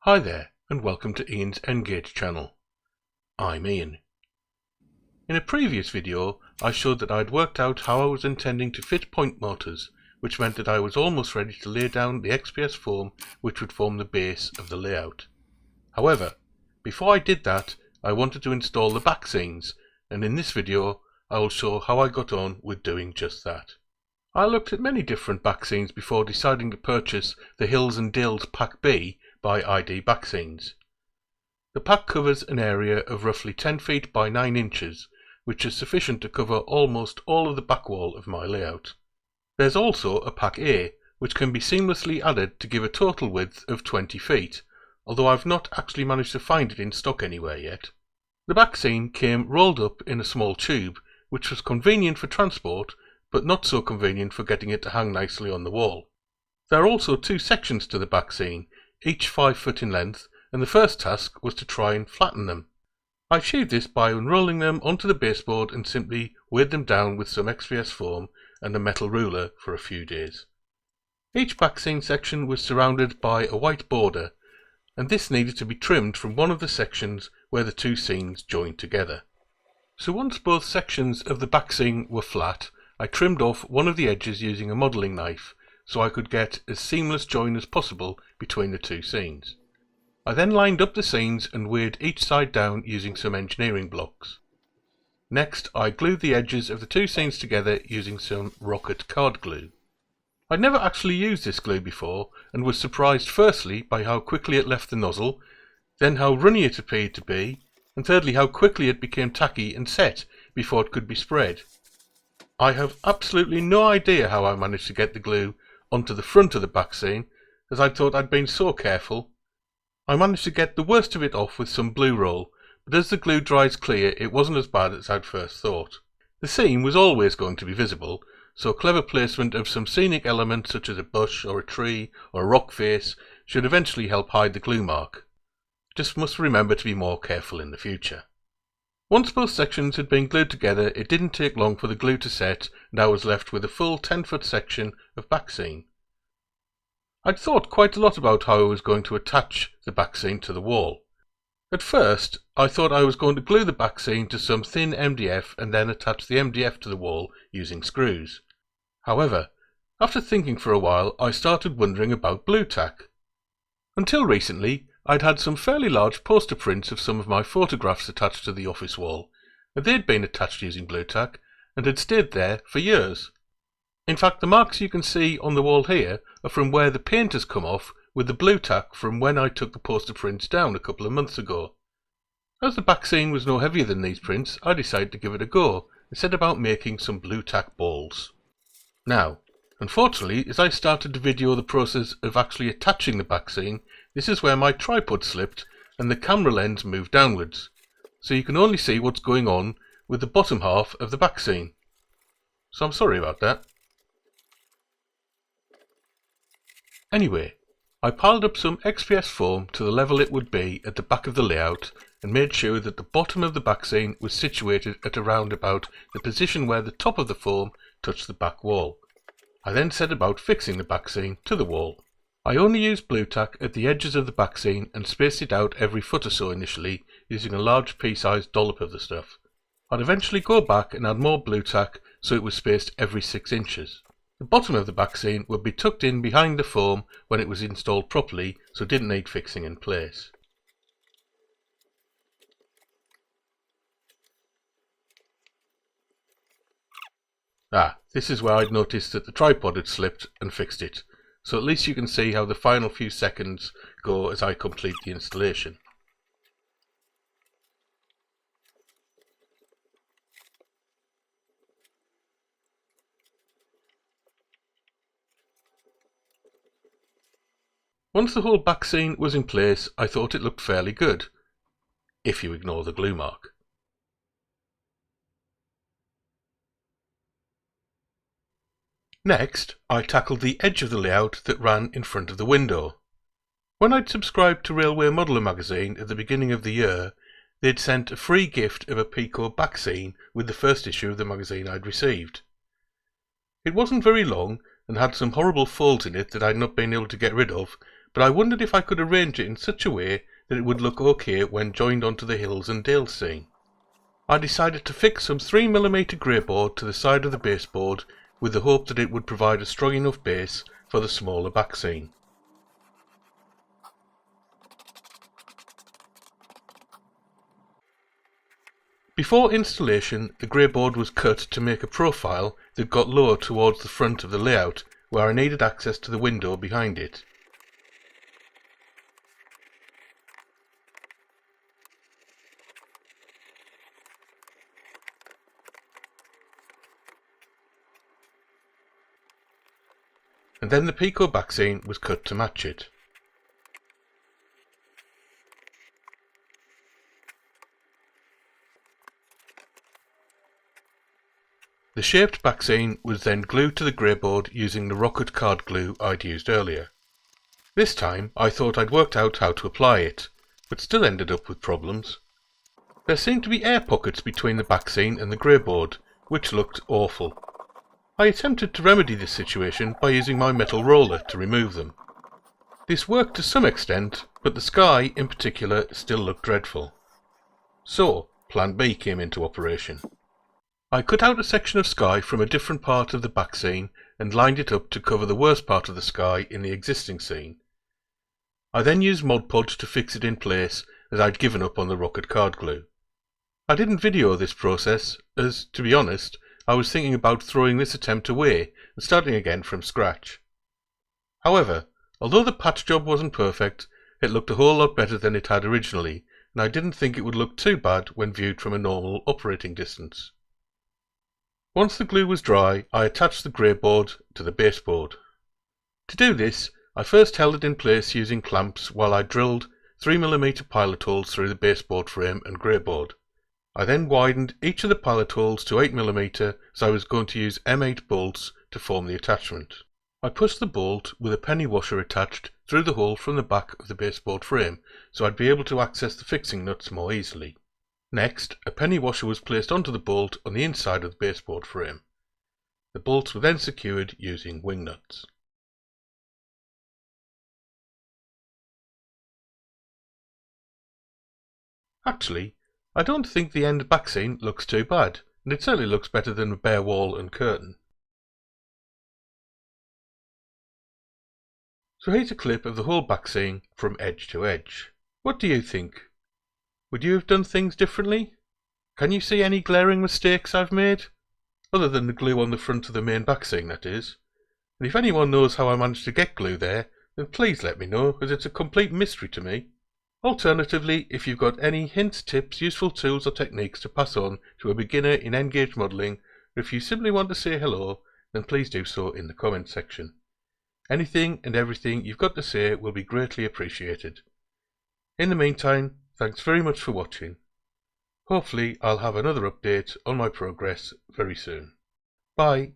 Hi there, and welcome to Ian's Engage channel. I'm Ian. In a previous video, I showed that I'd worked out how I was intending to fit point mortars, which meant that I was almost ready to lay down the XPS foam which would form the base of the layout. However, before I did that, I wanted to install the back scenes, and in this video, I will show how I got on with doing just that. I looked at many different back scenes before deciding to purchase the Hills and Dales Pack B by ID Backscenes. The pack covers an area of roughly 10 feet by 9 inches, which is sufficient to cover almost all of the back wall of my layout. There's also a Pack A, which can be seamlessly added to give a total width of 20 feet, although I've not actually managed to find it in stock anywhere yet. The back scene came rolled up in a small tube, which was convenient for transport, but not so convenient for getting it to hang nicely on the wall. There are also two sections to the back scene, each 5 foot in length, and the first task was to try and flatten them. I achieved this by unrolling them onto the baseboard and simply weighed them down with some XPS foam and a metal ruler for a few days. Each back scene section was surrounded by a white border, and this needed to be trimmed from one of the sections where the two scenes joined together. So once both sections of the back scene were flat, I trimmed off one of the edges using a modelling knife, so I could get as seamless join as possible between the two scenes. I then lined up the scenes and weighed each side down using some engineering blocks. Next, I glued the edges of the two scenes together using some rocket card glue. I'd never actually used this glue before and was surprised firstly by how quickly it left the nozzle, then how runny it appeared to be, and thirdly how quickly it became tacky and set before it could be spread. I have absolutely no idea how I managed to get the glue onto the front of the back scene, as I thought I'd been so careful. I managed to get the worst of it off with some blue roll, but as the glue dries clear it wasn't as bad as I'd first thought. The scene was always going to be visible, so clever placement of some scenic element such as a bush or a tree or a rock face should eventually help hide the glue mark. Just must remember to be more careful in the future. Once both sections had been glued together, it didn't take long for the glue to set, and I was left with a full 10-foot section of back scene. I'd thought quite a lot about how I was going to attach the back scene to the wall. At first, I thought I was going to glue the back scene to some thin MDF and then attach the MDF to the wall using screws. However, after thinking for a while, I started wondering about blue tack. Until recently, I'd had some fairly large poster prints of some of my photographs attached to the office wall, and they'd been attached using blue tack and had stayed there for years. In fact, the marks you can see on the wall here are from where the paint has come off with the blue tack from when I took the poster prints down a couple of months ago. As the back scene was no heavier than these prints, I decided to give it a go and set about making some blue tack balls. Now, unfortunately, as I started to video the process of actually attaching the back scene, this is where my tripod slipped and the camera lens moved downwards, so you can only see what's going on with the bottom half of the back scene. So I'm sorry about that. Anyway, I piled up some XPS foam to the level it would be at the back of the layout and made sure that the bottom of the back scene was situated at around about the position where the top of the foam touched the back wall. I then set about fixing the back scene to the wall. I only used blue tack at the edges of the back scene and spaced it out every foot or so initially using a large pea-sized dollop of the stuff. I'd eventually go back and add more blue tack so it was spaced every 6 inches. The bottom of the back scene would be tucked in behind the foam when it was installed properly, so it didn't need fixing in place. This is where I'd noticed that the tripod had slipped and fixed it, so at least you can see how the final few seconds go as I complete the installation. Once the whole back scene was in place, I thought it looked fairly good, if you ignore the glue mark. Next, I tackled the edge of the layout that ran in front of the window. When I'd subscribed to Railway Modeller magazine at the beginning of the year, they'd sent a free gift of a Pico back scene with the first issue of the magazine I'd received. It wasn't very long and had some horrible folds in it that I'd not been able to get rid of, but I wondered if I could arrange it in such a way that it would look okay when joined onto the hills and dales scene. I decided to fix some 3mm grey board to the side of the baseboard with the hope that it would provide a strong enough base for the smaller back scene. Before installation, the grey board was cut to make a profile that got lower towards the front of the layout, where I needed access to the window behind it. And then the Pico backscene was cut to match it. The shaped backscene was then glued to the grey board using the rocket card glue I'd used earlier. This time I thought I'd worked out how to apply it, but still ended up with problems. There seemed to be air pockets between the backscene and the grey board, which looked awful. I attempted to remedy this situation by using my metal roller to remove them. This worked to some extent, but the sky in particular still looked dreadful. So, Plan B came into operation. I cut out a section of sky from a different part of the back scene and lined it up to cover the worst part of the sky in the existing scene. I then used Mod Podge to fix it in place, as I'd given up on the rocket card glue. I didn't video this process as, to be honest, I was thinking about throwing this attempt away and starting again from scratch. However, although the patch job wasn't perfect, it looked a whole lot better than it had originally, and I didn't think it would look too bad when viewed from a normal operating distance. Once the glue was dry, I attached the grey board to the baseboard. To do this, I first held it in place using clamps while I drilled 3mm pilot holes through the baseboard frame and grey board. I then widened each of the pilot holes to 8mm, as I was going to use M8 bolts to form the attachment. I pushed the bolt with a penny washer attached through the hole from the back of the baseboard frame, so I'd be able to access the fixing nuts more easily. Next, a penny washer was placed onto the bolt on the inside of the baseboard frame. The bolts were then secured using wing nuts. Actually, I don't think the end backscene looks too bad, and it certainly looks better than a bare wall and curtain. So here's a clip of the whole backscene from edge to edge. What do you think? Would you have done things differently? Can you see any glaring mistakes I've made? Other than the glue on the front of the main backscene, that is. And if anyone knows how I managed to get glue there, then please let me know, as it's a complete mystery to me. Alternatively, if you've got any hints, tips, useful tools or techniques to pass on to a beginner in N-Gage modelling, or if you simply want to say hello, then please do so in the comment section. Anything and everything you've got to say will be greatly appreciated. In the meantime, thanks very much for watching. Hopefully I'll have another update on my progress very soon. Bye.